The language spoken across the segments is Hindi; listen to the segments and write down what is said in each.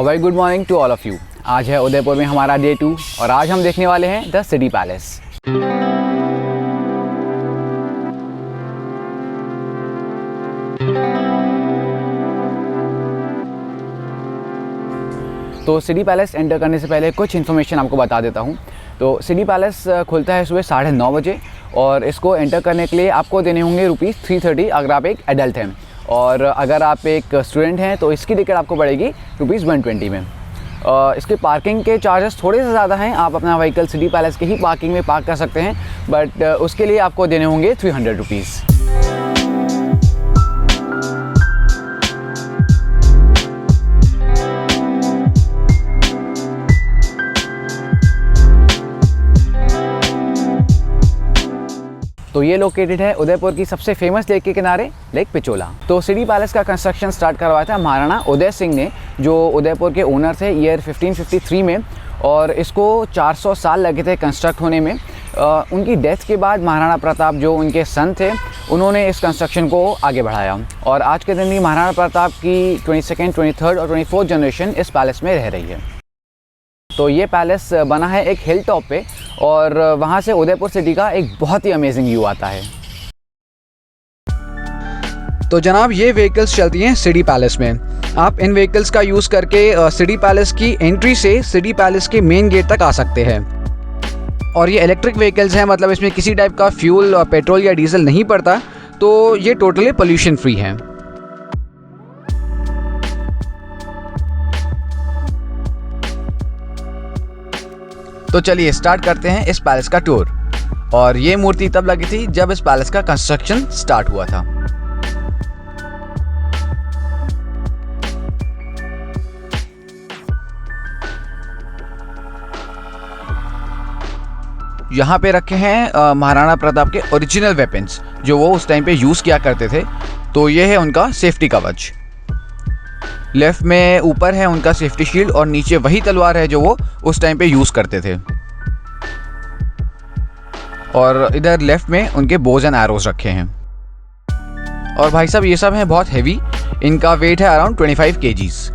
Very good morning to all of you. आज है उदयपुर में हमारा डे 2 और आज हम देखने वाले हैं द सिटी पैलेस। तो सिटी पैलेस एंटर करने से पहले कुछ इन्फॉर्मेशन आपको बता देता हूँ। तो सिटी पैलेस खुलता है सुबह 9:30 बजे और इसको एंटर करने के लिए आपको देने होंगे ₹330 अगर आप एक एडल्ट हैं, और अगर आप एक स्टूडेंट हैं तो इसकी टिकट आपको पड़ेगी ₹120 में। इसके पार्किंग के चार्जेस थोड़े से ज़्यादा हैं, आप अपना व्हीकल सिटी पैलेस के ही पार्किंग में पार्क कर सकते हैं, बट उसके लिए आपको देने होंगे ₹300। तो ये लोकेटेड है उदयपुर की सबसे फेमस लेक के किनारे, लेक पिचोला। तो सिटी पैलेस का कंस्ट्रक्शन स्टार्ट करवाया था महाराणा उदय सिंह ने, जो उदयपुर के ओनर थे ईयर 1553 में, और इसको 400 साल लगे थे कंस्ट्रक्ट होने में। उनकी डेथ के बाद महाराणा प्रताप जो उनके सन थे, उन्होंने इस कंस्ट्रक्शन को आगे बढ़ाया और आज के दिन भी महाराणा प्रताप की 22nd, 23rd और 24th जनरेशन इस पैलेस में रह रही है। तो ये पैलेस बना है एक हिल टॉप पे और वहाँ से उदयपुर सिटी का एक बहुत ही अमेजिंग व्यू आता है। तो जनाब, ये व्हीकल्स चलती हैं सिटी पैलेस में। आप इन व्हीकल्स का यूज़ करके सिटी पैलेस की एंट्री से सिटी पैलेस के मेन गेट तक आ सकते हैं। और ये इलेक्ट्रिक व्हीकल्स हैं, मतलब इसमें किसी टाइप का फ्यूल, पेट्रोल या डीजल नहीं पड़ता, तो ये टोटली पोल्यूशन फ्री हैं। तो चलिए स्टार्ट करते हैं इस पैलेस का टूर। और ये मूर्ति तब लगी थी जब इस पैलेस का कंस्ट्रक्शन स्टार्ट हुआ था। यहाँ पे रखे हैं महाराणा प्रताप के ओरिजिनल वेपन्स जो वो उस टाइम पे यूज़ किया करते थे। तो ये है उनका सेफ्टी कवच। लेफ्ट में ऊपर है उनका सेफ्टी शील्ड और नीचे वही तलवार है जो वो उस टाइम पे यूज़ करते थे। और इधर लेफ्ट में उनके बोज एंड एरोज रखे हैं। और भाई साहब, ये सब हैं बहुत हैवी, इनका वेट है अराउंड 25 kgs।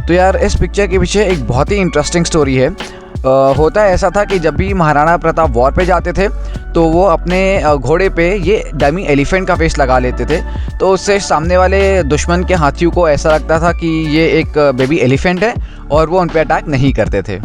तो यार, इस पिक्चर के पीछे एक बहुत ही इंटरेस्टिंग स्टोरी है। होता ऐसा था कि जब भी महाराणा प्रताप वॉर पे जाते थे तो वो अपने घोड़े पे ये डमी एलिफेंट का फेस लगा लेते थे, तो उससे सामने वाले दुश्मन के हाथियों को ऐसा लगता था कि ये एक बेबी एलिफेंट है और वो उन पे अटैक नहीं करते थे।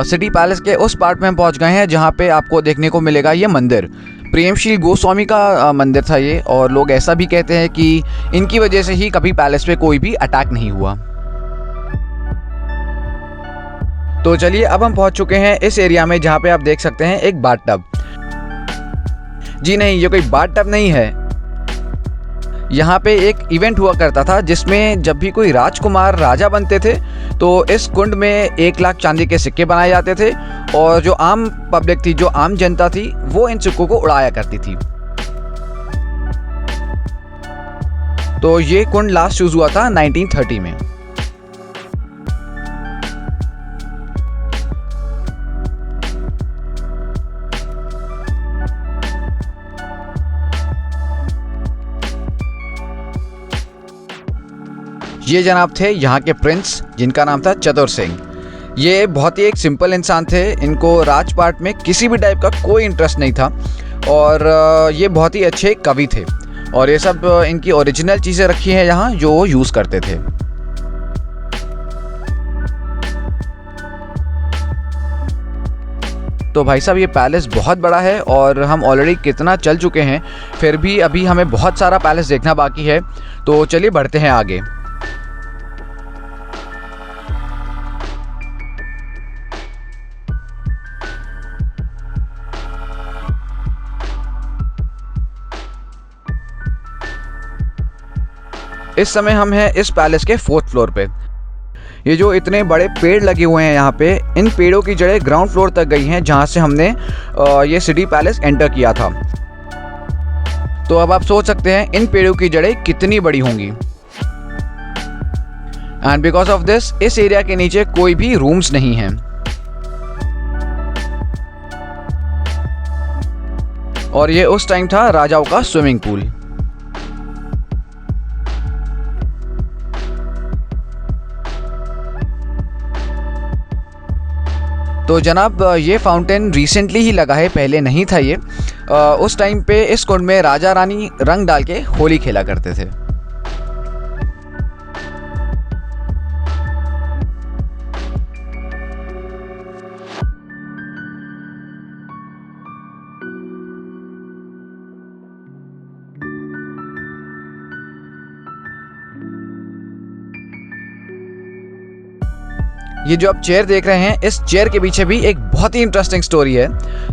सिटी पैलेस के उस पार्ट में हम पहुंच गए हैं जहां पे आपको देखने को मिलेगा ये मंदिर। प्रेमशील गोस्वामी का मंदिर था ये, और लोग ऐसा भी कहते हैं कि इनकी वजह से ही कभी पैलेस पे कोई भी अटैक नहीं हुआ। तो चलिए, अब हम पहुंच चुके हैं इस एरिया में जहां पे आप देख सकते हैं एक बाथटब। जी नहीं, ये कोई बाथटब नहीं है। यहाँ पे एक इवेंट हुआ करता था जिसमें जब भी कोई राजकुमार राजा बनते थे तो इस कुंड में 1 लाख चांदी के सिक्के बनाए जाते थे, और जो आम पब्लिक थी, जो आम जनता थी, वो इन सिक्कों को उड़ाया करती थी। तो ये कुंड लास्ट यूज हुआ था 1930 में। ये जनाब थे यहाँ के प्रिंस, जिनका नाम था चतुर सिंह। ये बहुत ही एक सिंपल इंसान थे, इनको राजपाट में किसी भी टाइप का कोई इंटरेस्ट नहीं था, और ये बहुत ही अच्छे कवि थे। और ये सब इनकी ओरिजिनल चीज़ें रखी हैं यहाँ जो वो यूज़ करते थे। तो भाई साहब, ये पैलेस बहुत बड़ा है और हम ऑलरेडी कितना चल चुके हैं, फिर भी अभी हमें बहुत सारा पैलेस देखना बाकी है। तो चलिए बढ़ते हैं आगे। इस समय हम हैं इस पैलेस के 4th फ्लोर पे। ये जो इतने बड़े पेड़ लगे हुए हैं यहाँ पे, इन पेड़ों की जड़ें ग्राउंड फ्लोर तक गई हैं जहाँ से हमने ये सिटी पैलेस एंटर किया था। तो अब आप सोच सकते हैं इन पेड़ों की जड़ें कितनी बड़ी होंगी। एंड बिकॉज ऑफ दिस इस एरिया के नीचे कोई भी रूम्स नहीं हैं। और ये उस टाइम था राजाओं का स्विमिंग पूल। तो जनाब ये फाउंटेन रिसेंटली ही लगा है, पहले नहीं था ये। उस टाइम पे इस कुंड में राजा रानी रंग डाल के होली खेला करते थे। ये जो आप चेयर देख रहे हैं, इस चेयर के पीछे भी एक बहुत ही इंटरेस्टिंग स्टोरी है।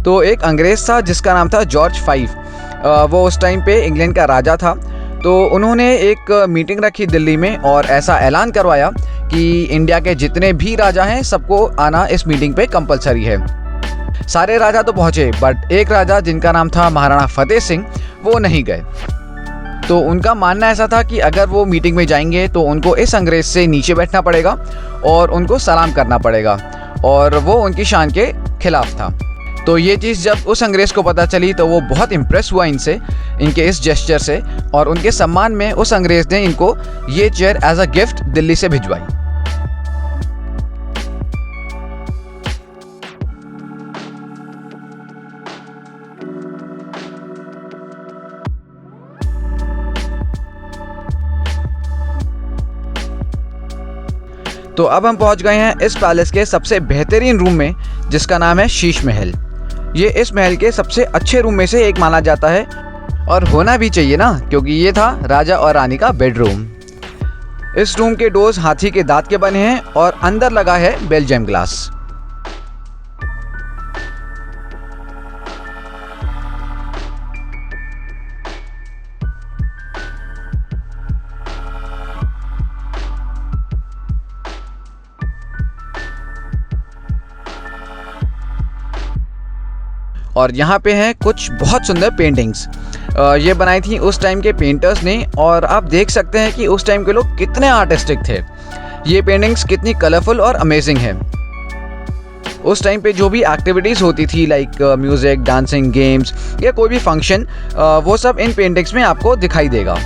तो एक अंग्रेज़ था जिसका नाम था जॉर्ज 5। वो उस टाइम पे इंग्लैंड का राजा था। तो उन्होंने एक मीटिंग रखी दिल्ली में और ऐसा ऐलान करवाया कि इंडिया के जितने भी राजा हैं सबको आना इस मीटिंग पे कंपलसरी है। सारे राजा तो पहुँचे, बट एक राजा जिनका नाम था महाराणा फतेह सिंह, वो नहीं गए। तो उनका मानना ऐसा था कि अगर वो मीटिंग में जाएंगे तो उनको इस अंग्रेज़ से नीचे बैठना पड़ेगा और उनको सलाम करना पड़ेगा, और वो उनकी शान के खिलाफ था। तो ये चीज़ जब उस अंग्रेज़ को पता चली तो वो बहुत इम्प्रेस हुआ इनसे, इनके इस जेस्चर से, और उनके सम्मान में उस अंग्रेज़ ने इनको ये chair as a gift Delhi से भिजवाई। तो अब हम पहुंच गए हैं इस पैलेस के सबसे बेहतरीन रूम में, जिसका नाम है शीश महल। ये इस महल के सबसे अच्छे रूम में से एक माना जाता है, और होना भी चाहिए ना, क्योंकि ये था राजा और रानी का बेडरूम। इस रूम के डोर्स हाथी के दांत के बने हैं और अंदर लगा है बेल्जियम ग्लास। और यहाँ पे हैं कुछ बहुत सुंदर पेंटिंग्स। ये बनाई थी उस टाइम के पेंटर्स ने, और आप देख सकते हैं कि उस टाइम के लोग कितने आर्टिस्टिक थे। ये पेंटिंग्स कितनी कलरफुल और अमेजिंग है। उस टाइम पे जो भी एक्टिविटीज़ होती थी, लाइक म्यूज़िक, डांसिंग, गेम्स या कोई भी फंक्शन, वो सब इन पेंटिंग्स में आपको दिखाई देगा।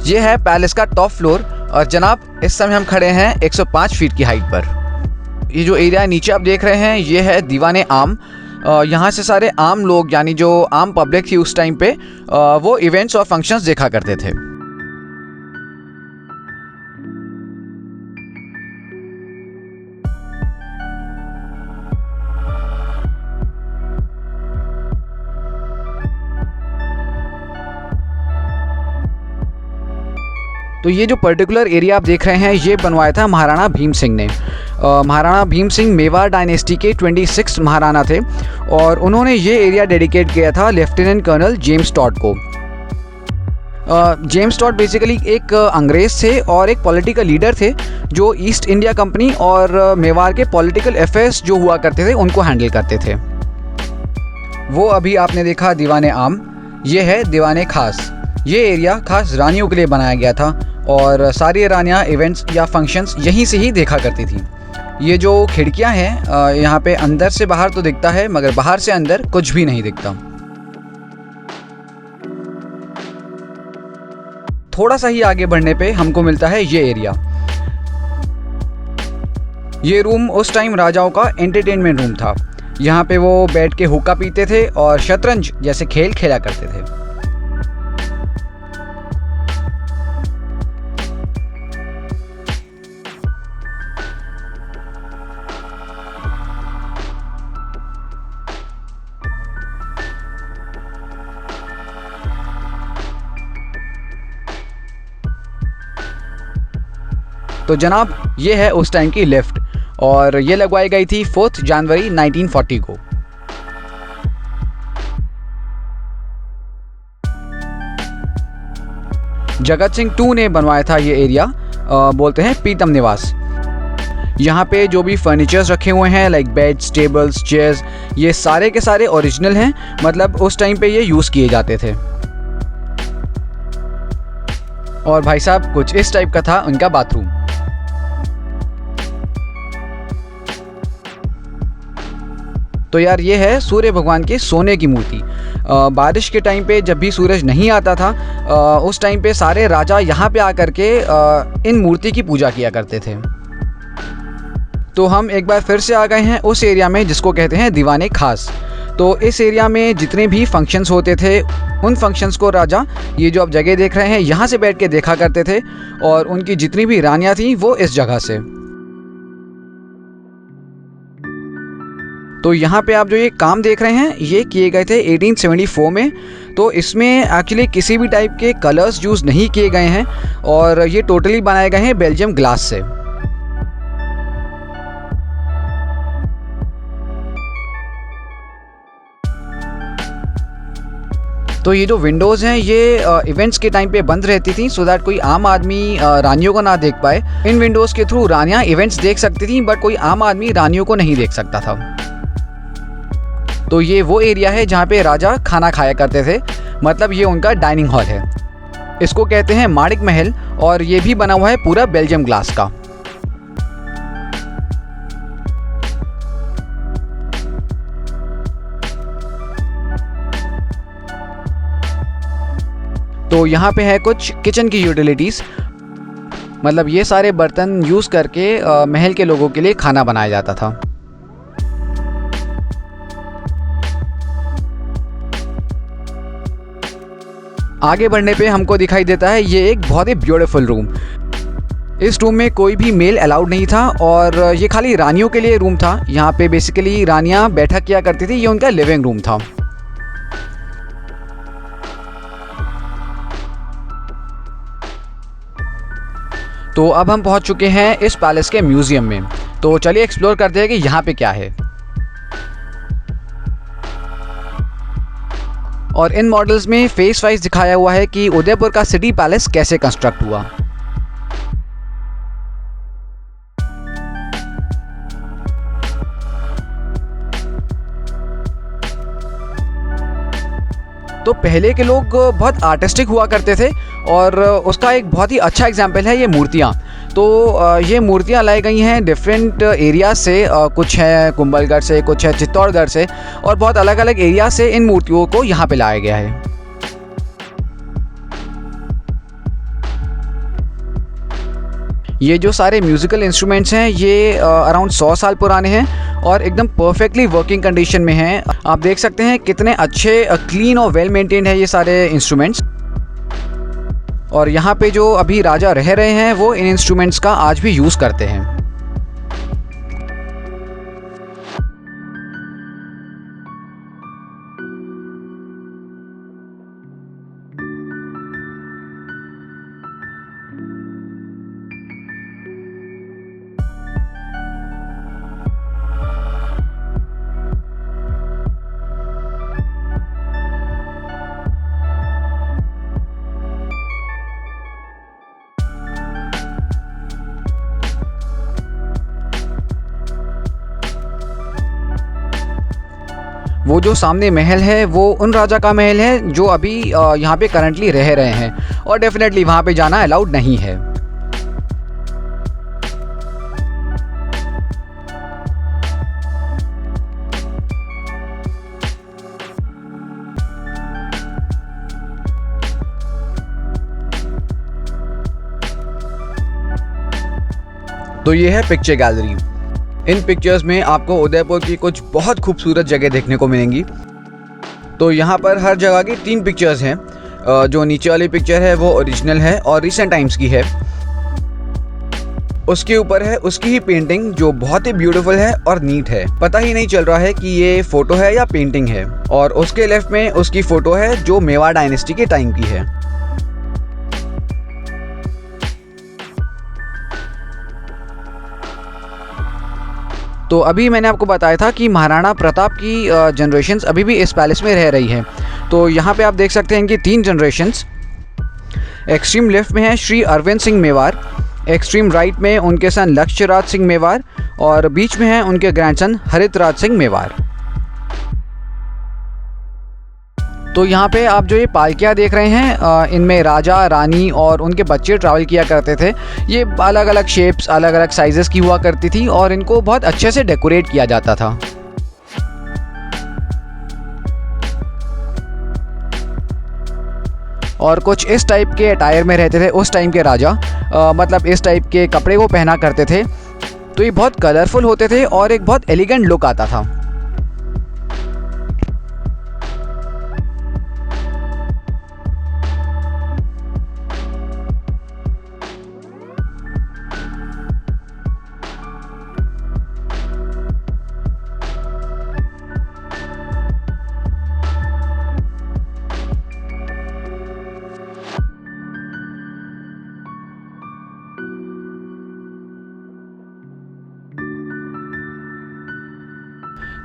ये है पैलेस का टॉप फ्लोर, और जनाब इस समय हम खड़े हैं 105 फीट की हाइट पर। ये जो एरिया नीचे आप देख रहे हैं, ये है दीवाने आम। यहाँ से सारे आम लोग, यानी जो आम पब्लिक थी उस टाइम पे, वो इवेंट्स और फंक्शंस देखा करते थे। तो ये जो पर्टिकुलर एरिया आप देख रहे हैं, ये बनवाया था महाराणा भीम सिंह ने। महाराणा भीम सिंह मेवाड़ डायनेस्टी के 26 महाराणा थे, और उन्होंने ये एरिया डेडिकेट किया था लेफ्टिनेंट कर्नल जेम्स टॉड को। जेम्स टॉड बेसिकली एक अंग्रेज़ थे और एक पॉलिटिकल लीडर थे, जो ईस्ट इंडिया कंपनी और मेवाड़ के पॉलिटिकल अफेयर्स जो हुआ करते थे उनको हैंडल करते थे। वो अभी आपने देखा दीवाने आम, ये है दीवाने खास। ये एरिया खास रानियों के लिए बनाया गया था, और सारी रानियाँ इवेंट्स या फंक्शंस यहीं से ही देखा करती थी। ये जो खिड़कियाँ हैं, यहाँ पे अंदर से बाहर तो दिखता है, मगर बाहर से अंदर कुछ भी नहीं दिखता। थोड़ा सा ही आगे बढ़ने पे हमको मिलता है ये एरिया। ये रूम उस टाइम राजाओं का एंटरटेनमेंट रूम था। यहाँ पे वो बैठ के हुक्का पीते थे और शतरंज जैसे खेल खेला करते थे। तो जनाब ये है उस टाइम की लिफ्ट और ये लगवाई गई थी 4 जनवरी 1940 को। जगत सिंह 2 ने बनवाया था ये एरिया, बोलते हैं प्रीतम निवास। यहाँ पे जो भी फर्नीचर्स रखे हुए हैं लाइक बेड्स, टेबल्स, चेयर्स, ये सारे के सारे ओरिजिनल हैं, मतलब उस टाइम पे ये यूज़ किए जाते थे। और भाई साहब कुछ इस टाइप का था उनका बाथरूम। तो यार ये है सूर्य भगवान के सोने की मूर्ति। बारिश के टाइम पे जब भी सूरज नहीं आता था उस टाइम पे सारे राजा यहाँ पे आकर के इन मूर्ति की पूजा किया करते थे। तो हम एक बार फिर से आ गए हैं उस एरिया में जिसको कहते हैं दीवाने खास। तो इस एरिया में जितने भी फंक्शंस होते थे उन फंक्शंस को राजा, ये जो आप जगह देख रहे हैं, यहाँ से बैठ के देखा करते थे और उनकी जितनी भी रानियाँ थीं वो इस जगह से। तो यहाँ पे आप जो ये काम देख रहे हैं ये किए गए थे 1874 में। तो इसमें एक्चुअली किसी भी टाइप के कलर्स यूज़ नहीं किए गए हैं और ये टोटली बनाए गए हैं बेल्जियम ग्लास से। तो ये जो विंडोज़ हैं ये इवेंट्स के टाइम पे बंद रहती थी सो दैट कोई आम आदमी रानियों को ना देख पाए। इन विंडोज़ के थ्रू रानियाँ इवेंट्स देख सकती थी बट कोई आम आदमी रानियों को नहीं देख सकता था। तो ये वो एरिया है जहाँ पे राजा खाना खाया करते थे, मतलब ये उनका डाइनिंग हॉल है। इसको कहते हैं माणिक महल और ये भी बना हुआ है पूरा बेल्जियम ग्लास का। तो यहाँ पे है कुछ किचन की यूटिलिटीज़, मतलब ये सारे बर्तन यूज़ करके महल के लोगों के लिए खाना बनाया जाता था। आगे बढ़ने पे हमको दिखाई देता है ये एक बहुत ही ब्यूटीफुल रूम। इस रूम में कोई भी मेल अलाउड नहीं था और ये खाली रानियों के लिए रूम था। यहाँ पे बेसिकली रानियाँ बैठक किया करती थी, ये उनका लिविंग रूम था। तो अब हम पहुँच चुके हैं इस पैलेस के म्यूज़ियम में। तो चलिए एक्सप्लोर करते हैं कि यहाँ पे क्या है। और इन मॉडल्स में फेस वाइज दिखाया हुआ है कि उदयपुर का सिटी पैलेस कैसे कंस्ट्रक्ट हुआ। तो पहले के लोग बहुत आर्टिस्टिक हुआ करते थे और उसका एक बहुत ही अच्छा एग्जाम्पल है ये मूर्तियाँ। तो ये मूर्तियाँ लाई गई हैं डिफरेंट एरिया से, कुछ है कुंभलगढ़ से, कुछ है चित्तौड़गढ़ से और बहुत अलग अलग एरिया से इन मूर्तियों को यहाँ पे लाया गया है। ये जो सारे म्यूज़िकल इंस्ट्रूमेंट्स हैं ये अराउंड 100 साल पुराने हैं और एकदम परफेक्टली वर्किंग कंडीशन में हैं। आप देख सकते हैं कितने अच्छे, क्लीन और वेल मेंटेन्ड है ये सारे इंस्ट्रूमेंट्स। और यहाँ पे जो अभी राजा रह रहे हैं वो इन इंस्ट्रूमेंट्स का आज भी यूज़ करते हैं। वो जो सामने महल है वो उन राजा का महल है जो अभी यहाँ पे करंटली रह रहे हैं और डेफिनेटली वहाँ पे जाना अलाउड नहीं है। तो ये है पिक्चर गैलरी। इन पिक्चर्स में आपको उदयपुर की कुछ बहुत खूबसूरत जगह देखने को मिलेंगी। तो यहाँ पर हर जगह की 3 पिक्चर्स हैं। जो नीचे वाली पिक्चर है वो ओरिजिनल है और रिसेंट टाइम्स की है। उसके ऊपर है उसकी ही पेंटिंग जो बहुत ही ब्यूटीफुल है और नीट है। पता ही नहीं चल रहा है कि ये फ़ोटो है या पेंटिंग है। और उसके लेफ्ट में उसकी फ़ोटो है जो मेवाड़ डायनेस्टी के टाइम की है। तो अभी मैंने आपको बताया था कि महाराणा प्रताप की जनरेशन्स अभी भी इस पैलेस में रह रही हैं। तो यहाँ पे आप देख सकते हैं कि 3 जनरेशन्स। एक्सट्रीम लेफ्ट में है श्री अरविंद सिंह मेवार, एक्सट्रीम राइट में उनके सन लक्ष्यराज सिंह मेवार और बीच में है उनके ग्रैंडसन हरितराज सिंह मेवार। तो यहाँ पे आप जो ये पालकियाँ देख रहे हैं, इनमें राजा, रानी और उनके बच्चे ट्रैवल किया करते थे। ये अलग अलग शेप्स, अलग अलग साइजेस की हुआ करती थी और इनको बहुत अच्छे से डेकोरेट किया जाता था। और कुछ इस टाइप के अटायर में रहते थे उस टाइम के राजा, मतलब इस टाइप के कपड़े वो पहना करते थे। तो ये बहुत कलरफुल होते थे और एक बहुत एलिगेंट लुक आता था।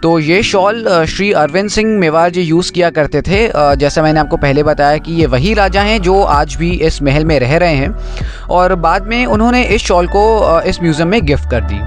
तो ये शॉल श्री अरविंद सिंह मेवार जी यूज़ किया करते थे। जैसा मैंने आपको पहले बताया कि ये वही राजा हैं जो आज भी इस महल में रह रहे हैं और बाद में उन्होंने इस शॉल को इस म्यूज़ियम में गिफ्ट कर दी।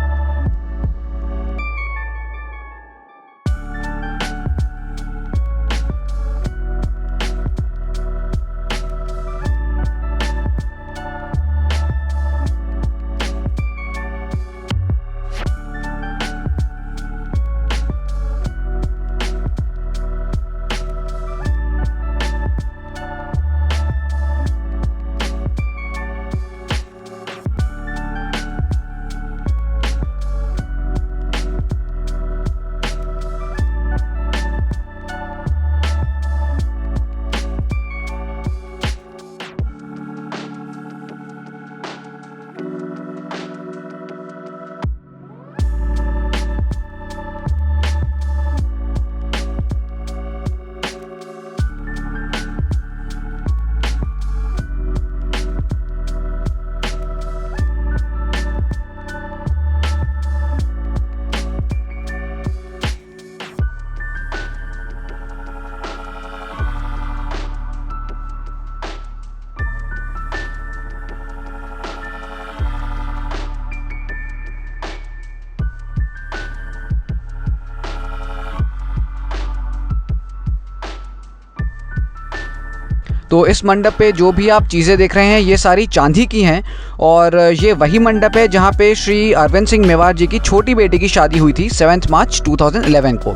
तो इस मंडप पे जो भी आप चीज़ें देख रहे हैं ये सारी चांदी की हैं और ये वही मंडप है जहाँ पे श्री अरविंद सिंह मेवार जी की छोटी बेटी की शादी हुई थी 7 मार्च 2011 को।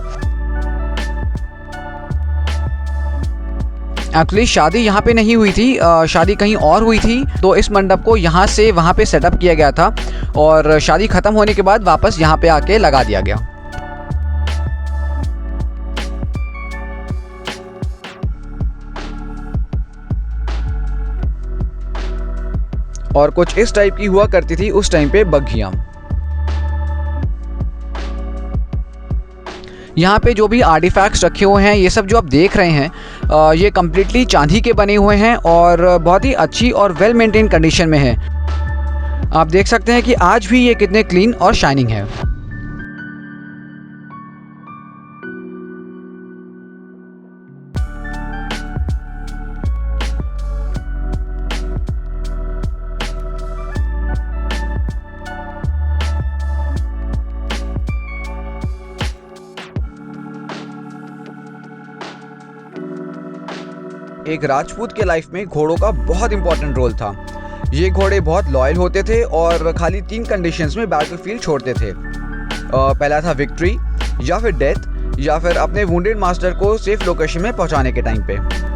एक्चुअली शादी यहाँ पे नहीं हुई थी, शादी कहीं और हुई थी। तो इस मंडप को यहाँ से वहाँ पे सेटअप किया गया था और शादी ख़त्म होने के बाद वापस यहाँ पे आके लगा दिया गया। और कुछ इस टाइप की हुआ करती थी उस टाइम पे बग्घियाँ। यहाँ पे जो भी आर्टिफैक्ट्स रखे हुए हैं ये सब जो आप देख रहे हैं ये कम्प्लीटली चांदी के बने हुए हैं और बहुत ही अच्छी और वेल मेंटेन कंडीशन में है। आप देख सकते हैं कि आज भी ये कितने क्लीन और शाइनिंग है। एक राजपूत के लाइफ में घोड़ों का बहुत इंपॉर्टेंट रोल था। ये घोड़े बहुत लॉयल होते थे और खाली 3 कंडीशंस में बैटलफील्ड छोड़ते थे। पहला था विक्ट्री, या फिर डेथ, या फिर अपने वुंडेड मास्टर को सेफ लोकेशन में पहुंचाने के टाइम पे।